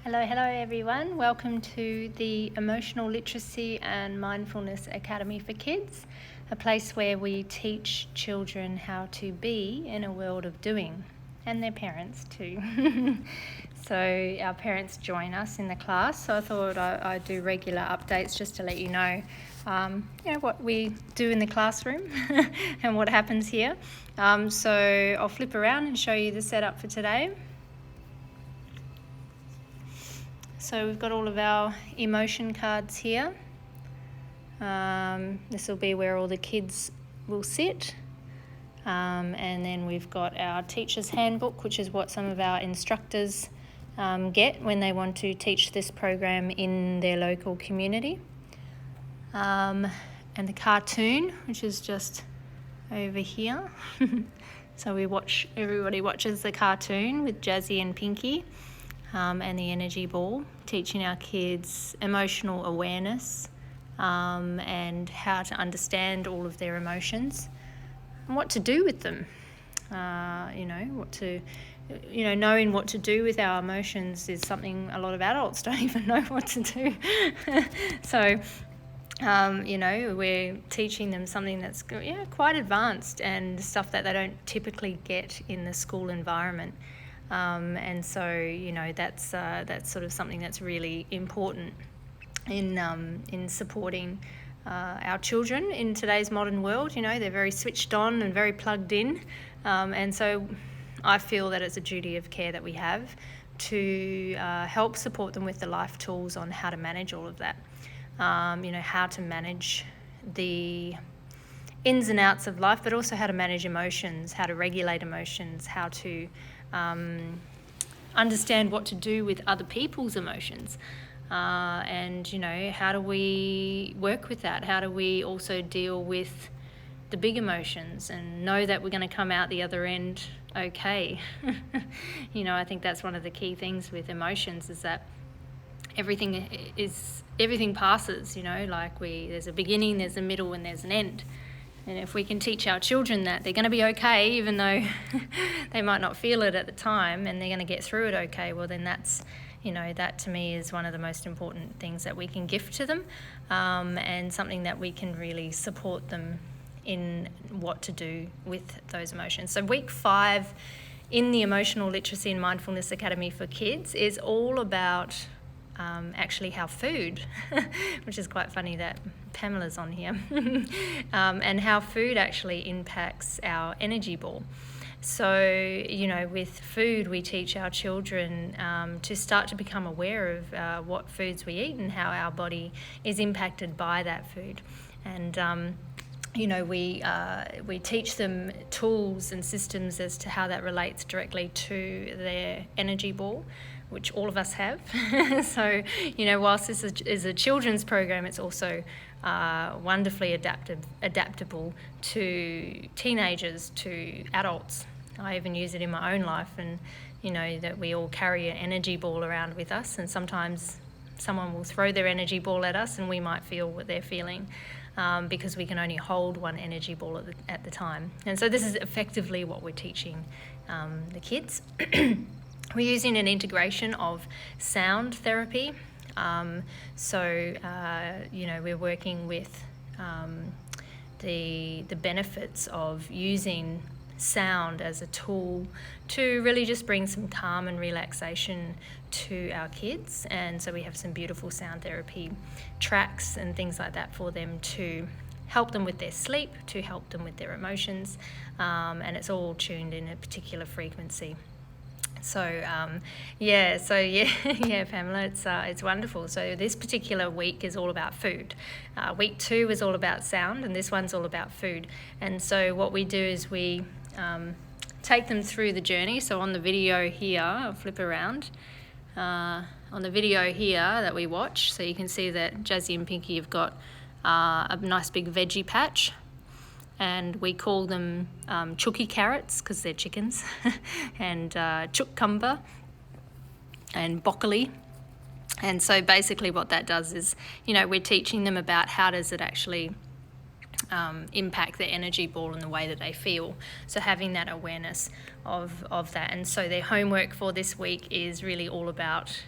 Hello everyone. Welcome to the Emotional Literacy and Mindfulness Academy for Kids, a place where we teach children how to be in a world of doing, and their parents too. So our parents join us in the class, so I thought I'd do regular updates just to let you know what we do in the classroom and what happens here. So I'll flip around and show you the setup for today. So we've got all of our emotion cards here. This will be where all the kids will sit. And then we've got our teacher's handbook, which is what some of our instructors get when they want to teach this program in their local community. And the cartoon, which is just over here. So everybody watches the cartoon with Jazzy and Pinky. And the energy ball, teaching our kids emotional awareness and how to understand all of their emotions and what to do with them. Knowing what to do with our emotions is something a lot of adults don't even know what to do. So, we're teaching them something that's quite advanced and stuff that they don't typically get in the school environment. And so, that's sort of something that's really important in supporting our children in today's modern world. They're very switched on and very plugged in. And so I feel that it's a duty of care that we have to help support them with the life tools on how to manage all of that. How to manage the ins and outs of life, but also how to manage emotions, how to regulate emotions, how to understand what to do with other people's emotions, and how do we work with that? How do we also deal with the big emotions and know that we're going to come out the other end okay? I think that's one of the key things with emotions is that everything passes. There's a beginning, there's a middle, and there's an end. And if we can teach our children that they're going to be okay, even though they might not feel it at the time, and they're going to get through it okay, well then that's, that to me is one of the most important things that we can gift to them, and something that we can really support them in what to do with those emotions. So week 5 in the Emotional Literacy and Mindfulness Academy for Kids is all about actually how food, which is quite funny that Pamela's on here, and how food actually impacts our energy ball. So, with food, we teach our children to start to become aware of what foods we eat and how our body is impacted by that food. And we teach them tools and systems as to how that relates directly to their energy ball, which all of us have. So, whilst this is a children's program, it's also wonderfully adaptable to teenagers, to adults. I even use it in my own life, and that we all carry an energy ball around with us, and sometimes someone will throw their energy ball at us and we might feel what they're feeling, because we can only hold one energy ball at the time. And so this is effectively what we're teaching the kids. We're using an integration of sound therapy. We're working with the benefits of using sound as a tool to really just bring some calm and relaxation to our kids. And so we have some beautiful sound therapy tracks and things like that for them to help them with their sleep, to help them with their emotions, and it's all tuned in a particular frequency. So Pamela, it's wonderful. So this particular week is all about food. Week 2 is all about sound, and this one's all about food. And so what we do is we take them through the journey. So on the video here, I'll flip around. On the video here that we watch, so you can see that Jazzy and Pinky have got a nice big veggie patch. And we call them chooky carrots because they're chickens, and cucumber and broccoli. And so basically what that does is, we're teaching them about how does it actually impact their energy ball and the way that they feel. So having that awareness of that. And so their homework for this week is really all about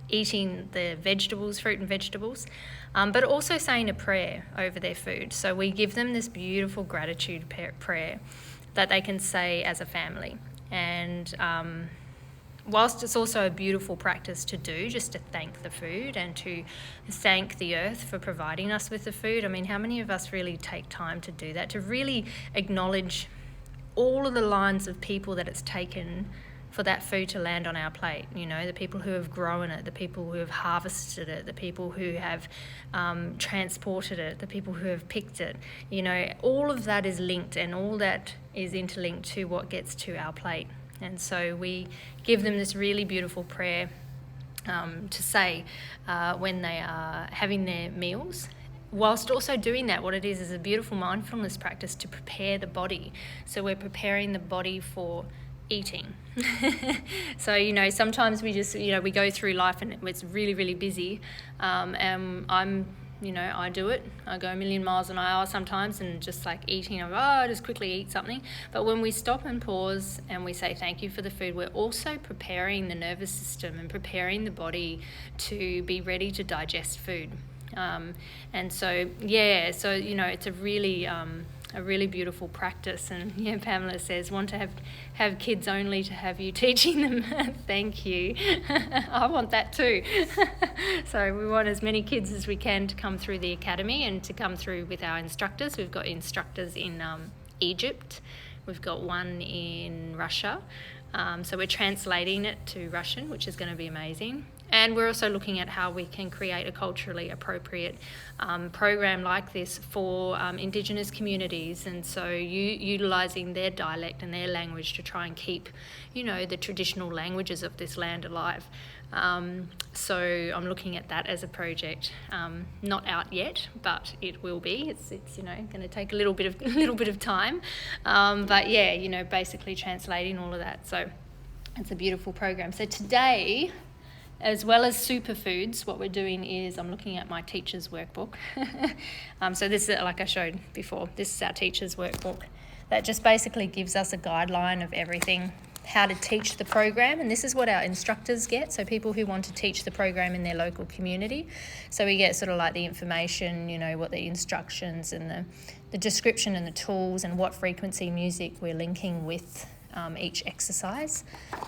eating the vegetables, fruit and vegetables, but also saying a prayer over their food. So we give them this beautiful gratitude prayer that they can say as a family. And whilst it's also a beautiful practice to do, just to thank the food and to thank the earth for providing us with the food. I mean, how many of us really take time to do that, to really acknowledge all of the lines of people that it's taken for that food to land on our plate? You know, the people who have grown it, the people who have harvested it, the people who have transported it, the people who have picked it. You know, all of that is linked, and all that is interlinked to what gets to our plate. And so we give them this really beautiful prayer to say when they are having their meals. Whilst also doing that, what it is a beautiful mindfulness practice to prepare the body. So we're preparing the body for eating. So, you know, sometimes we just, you know, we go through life and it's really, really busy. And I do it. I go a million miles an hour sometimes and just like eating, I just quickly eat something. But when we stop and pause and we say thank you for the food, we're also preparing the nervous system and preparing the body to be ready to digest food. It's a really beautiful practice. And yeah, Pamela says, want to have kids only to have you teaching them. Thank you. I want that too. So we want as many kids as we can to come through the academy and to come through with our instructors. We've got instructors in Egypt. We've got one in Russia. So we're translating it to Russian, which is going to be amazing. And we're also looking at how we can create a culturally appropriate program like this for Indigenous communities, and so utilising their dialect and their language to try and keep, you know, the traditional languages of this land alive. So I'm looking at that as a project, not out yet, but it will be. It's you know, going to take a little bit of time, but yeah, you know, basically translating all of that. So it's a beautiful program. So today, as well as superfoods, what we're doing is I'm looking at my teacher's workbook. So this is, like I showed before, this is our teacher's workbook that just basically gives us a guideline of everything, how to teach the program. And this is what our instructors get, so people who want to teach the program in their local community. So we get sort of like the information, you know, what the instructions and the description and the tools and what frequency music we're linking with each exercise,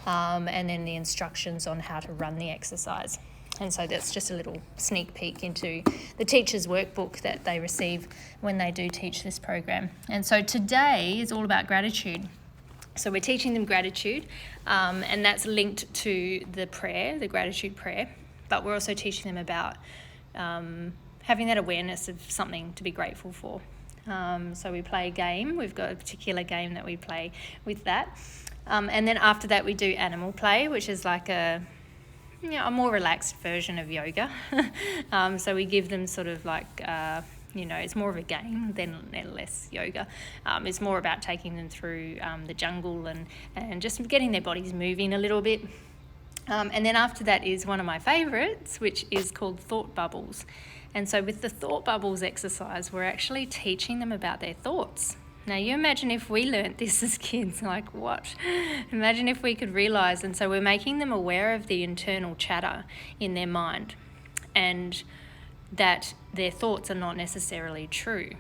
and then the instructions on how to run the exercise. And so that's just a little sneak peek into the teacher's workbook that they receive when they do teach this program. And so today is all about gratitude. So we're teaching them gratitude, and that's linked to the prayer, the gratitude prayer, but we're also teaching them about having that awareness of something to be grateful for. So we play a game. We've got a particular game that we play with that. And then after that we do animal play, which is like a more relaxed version of yoga. So we give them sort of like, it's more of a game than less yoga. It's more about taking them through the jungle and just getting their bodies moving a little bit. And then after that is one of my favourites, which is called thought bubbles. And so with the thought bubbles exercise, we're actually teaching them about their thoughts. Now, you imagine if we learnt this as kids, like what? Imagine if we could realise. And so we're making them aware of the internal chatter in their mind and that their thoughts are not necessarily true.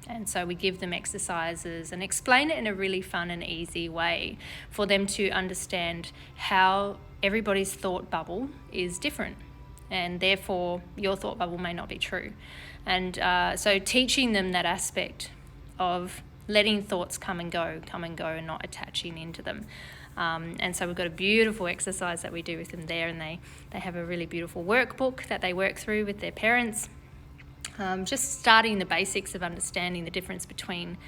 And so we give them exercises and explain it in a really fun and easy way for them to understand how everybody's thought bubble is different. And therefore your thought bubble may not be true. And so teaching them that aspect of letting thoughts come and go and not attaching into them. And so we've got a beautiful exercise that we do with them there, and they have a really beautiful workbook that they work through with their parents, just starting the basics of understanding the difference between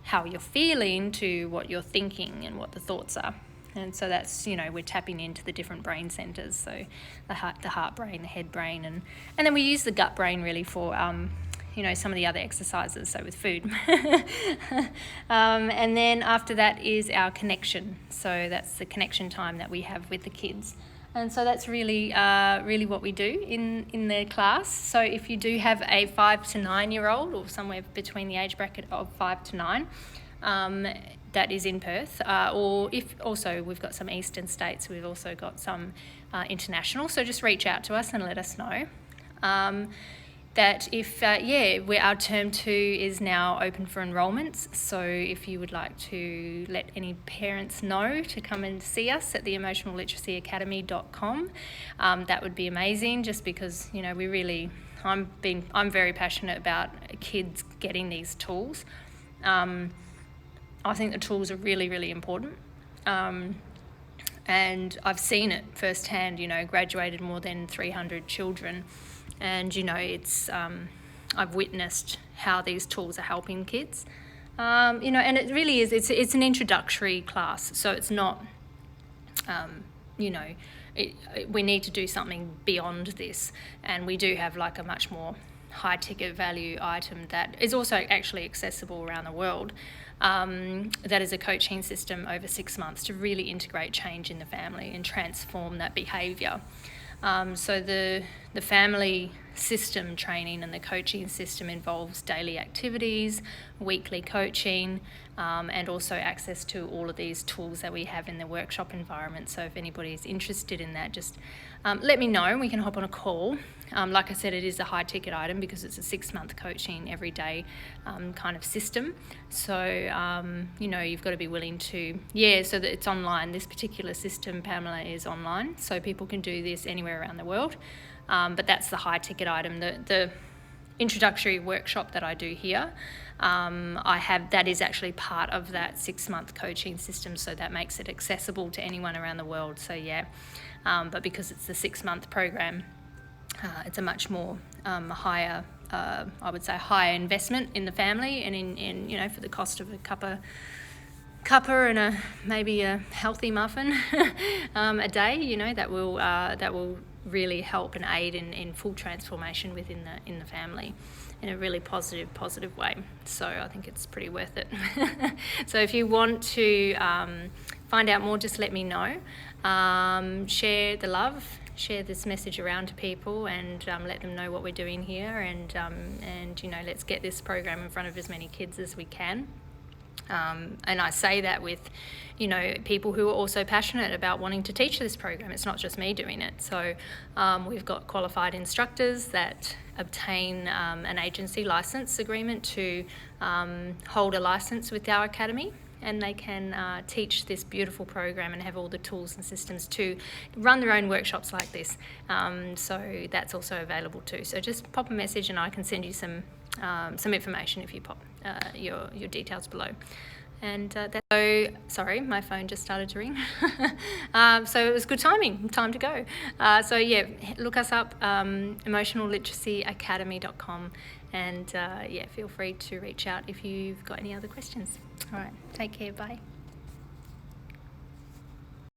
how you're feeling to what you're thinking and what the thoughts are. And so that's, we're tapping into the different brain centres, so the heart brain, the head brain, and then we use the gut brain really for, some of the other exercises, so with food. And then after that is our connection. So that's the connection time that we have with the kids. And so that's really what we do in the class. So if you do have a 5 to 9 year old, or somewhere between the age bracket of 5 to 9, that is in Perth, or if also we've got some eastern states, we've also got some international, so just reach out to us and let us know. That if, our term 2 is now open for enrolments, so if you would like to let any parents know to come and see us at the emotionalliteracyacademy.com, that would be amazing, just because, you know, I'm very passionate about kids getting these tools. I think the tools are really, really important. And I've seen it firsthand, you know, graduated more than 300 children. And, you know, it's I've witnessed how these tools are helping kids. You know, and it really is, it's an introductory class. So it's not, you know, we need to do something beyond this. And we do have like a much more high ticket value item that is also actually accessible around the world. That is a coaching system over 6 months to really integrate change in the family and transform that behaviour. So the family system training and the coaching system involves daily activities, weekly coaching, and also access to all of these tools that we have in the workshop environment. So if anybody's interested in that, just let me know. We can hop on a call. Like I said, it is a high ticket item because it's a 6-month coaching every day kind of system. So, you know, you've got to be willing to, so that it's online. This particular system, Pamela, is online. So people can do this anywhere around the world. But that's the high ticket item. The introductory workshop that I do here, that is actually part of that 6-month coaching system, so that makes it accessible to anyone around the world. So but because it's the 6-month program, it's a much more higher, I would say, higher investment in the family, and in you know, for the cost of a cuppa and maybe a healthy muffin a day, you know, that will really help and aid in full transformation within the family in a really positive way. So I think it's pretty worth it. So if you want to find out more, just let me know. Share the love, share this message around to people, and let them know what we're doing here, and you know, let's get this program in front of as many kids as we can. And I say that with, you know, people who are also passionate about wanting to teach this program. It's not just me doing it. So we've got qualified instructors that obtain an agency license agreement to hold a license with our academy, and they can teach this beautiful program and have all the tools and systems to run their own workshops like this. So that's also available too. So just pop a message and I can send you some information if you pop your details below. And so, sorry, my phone just started to ring. So it was good timing, time to go. So look us up, emotionalliteracyacademy.com, and feel free to reach out if you've got any other questions. All right, take care, bye.